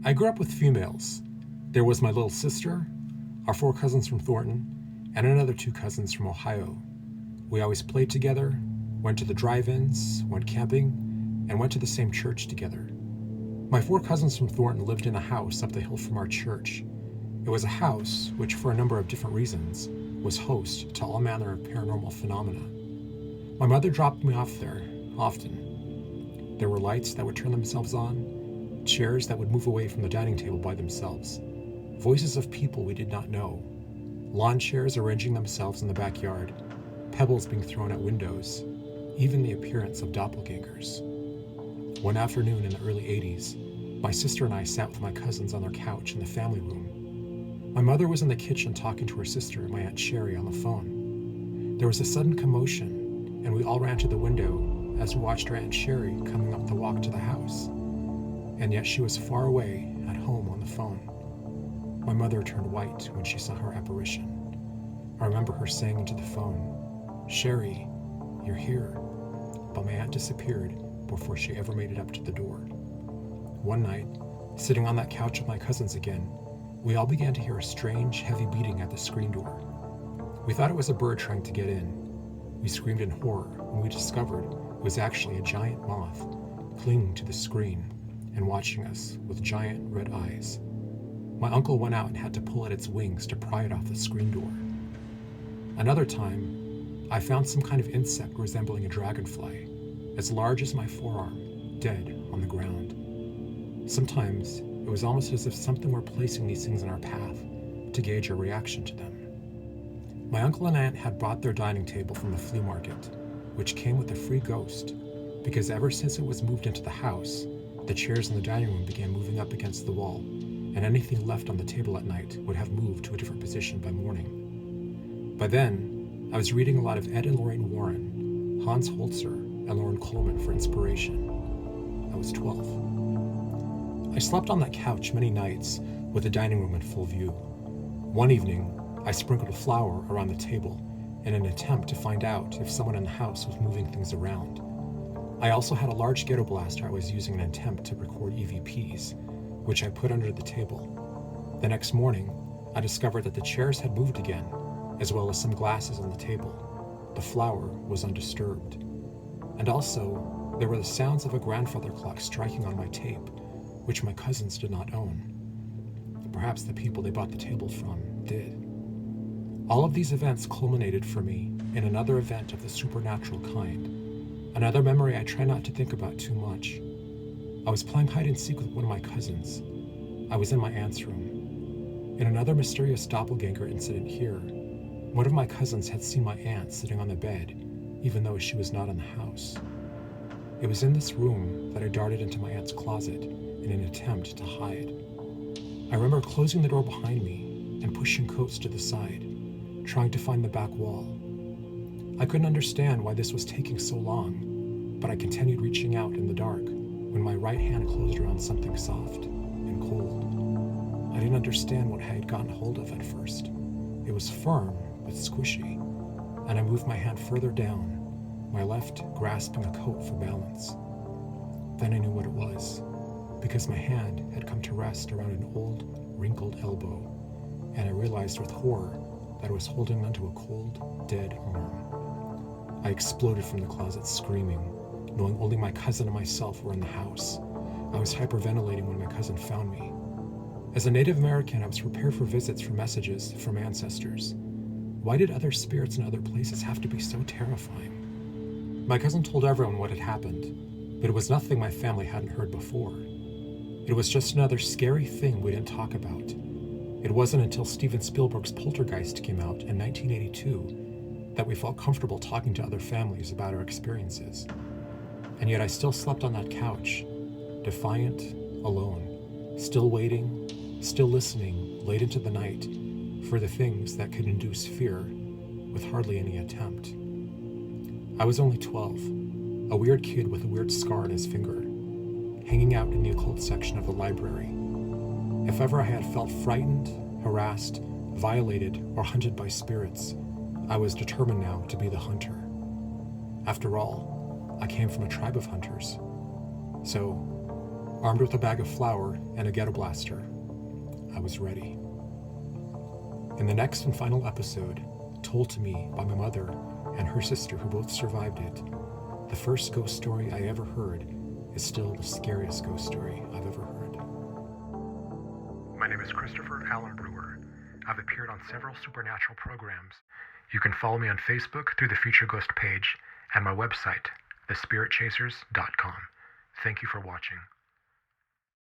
I grew up with females. There was my little sister, our 4 cousins from Thornton, and another 2 cousins from Ohio. We always played together, went to the drive-ins, went camping, and went to the same church together. My 4 cousins from Thornton lived in a house up the hill from our church. It was a house which, for a number of different reasons, was host to all manner of paranormal phenomena. My mother dropped me off there often. There were lights that would turn themselves on, chairs that would move away from the dining table by themselves, voices of people we did not know, lawn chairs arranging themselves in the backyard, pebbles being thrown at windows, even the appearance of doppelgangers. One afternoon in the early 80s, my sister and I sat with my cousins on their couch in the family room. My mother was in the kitchen talking to her sister and my Aunt Sherry on the phone. There was a sudden commotion, and we all ran to the window as we watched our Aunt Sherry coming up the walk to the house. And yet she was far away at home on the phone. My mother turned white when she saw her apparition. I remember her saying into the phone, "Sherry, you're here." But my aunt disappeared before she ever made it up to the door. One night, sitting on that couch with my cousins again, we all began to hear a strange, heavy beating at the screen door. We thought it was a bird trying to get in. We screamed in horror when we discovered it was actually a giant moth clinging to the screen and watching us with giant red eyes. My uncle went out and had to pull at its wings to pry it off the screen door. Another time, I found some kind of insect resembling a dragonfly, as large as my forearm, dead on the ground. Sometimes, it was almost as if something were placing these things in our path to gauge our reaction to them. My uncle and aunt had bought their dining table from the flea market, which came with a free ghost, because ever since it was moved into the house, the chairs in the dining room began moving up against the wall, and anything left on the table at night would have moved to a different position by morning. By then, I was reading a lot of Ed and Lorraine Warren, Hans Holzer, and Lauren Coleman for inspiration. I was 12. I slept on that couch many nights with the dining room in full view. One evening, I sprinkled a flower around the table in an attempt to find out if someone in the house was moving things around. I also had a large ghetto blaster I was using in an attempt to record EVPs, which I put under the table. The next morning, I discovered that the chairs had moved again, as well as some glasses on the table. The flower was undisturbed. And also, there were the sounds of a grandfather clock striking on my tape, which my cousins did not own. Perhaps the people they bought the table from did. All of these events culminated for me in another event of the supernatural kind, another memory I try not to think about too much. I was playing hide and seek with one of my cousins. I was in my aunt's room. In another mysterious doppelganger incident here, one of my cousins had seen my aunt sitting on the bed, even though she was not in the house. It was in this room that I darted into my aunt's closet in an attempt to hide. I remember closing the door behind me and pushing coats to the side, trying to find the back wall. I couldn't understand why this was taking so long, but I continued reaching out in the dark when my right hand closed around something soft and cold. I didn't understand what I had gotten hold of at first. It was firm but squishy, and I moved my hand further down, my left grasping a coat for balance. Then I knew what it was, because my hand had come to rest around an old, wrinkled elbow, and I realized with horror that I was holding onto a cold, dead arm. I exploded from the closet screaming, knowing only my cousin and myself were in the house. I was hyperventilating when my cousin found me. As a Native American, I was prepared for visits from messages from ancestors. Why did other spirits in other places have to be so terrifying? My cousin told everyone what had happened, but it was nothing my family hadn't heard before. It was just another scary thing we didn't talk about. It wasn't until Steven Spielberg's Poltergeist came out in 1982 that we felt comfortable talking to other families about our experiences. And yet I still slept on that couch, defiant, alone, still waiting, still listening late into the night for the things that could induce fear with hardly any attempt. I was only 12, a weird kid with a weird scar on his finger, hanging out in the occult section of the library. If ever I had felt frightened, harassed, violated, or hunted by spirits, I was determined now to be the hunter. After all, I came from a tribe of hunters. So, Armed with a bag of flour and a ghetto blaster, I was ready. In the next and final episode, told to me by my mother and her sister who both survived it, the first ghost story I ever heard is still the scariest ghost story I've ever heard. My name is Christopher Allen Brewer. I've appeared on several supernatural programs. You can follow me on Facebook through the Future Ghost page and my website, thespiritchasers.com. Thank you for watching.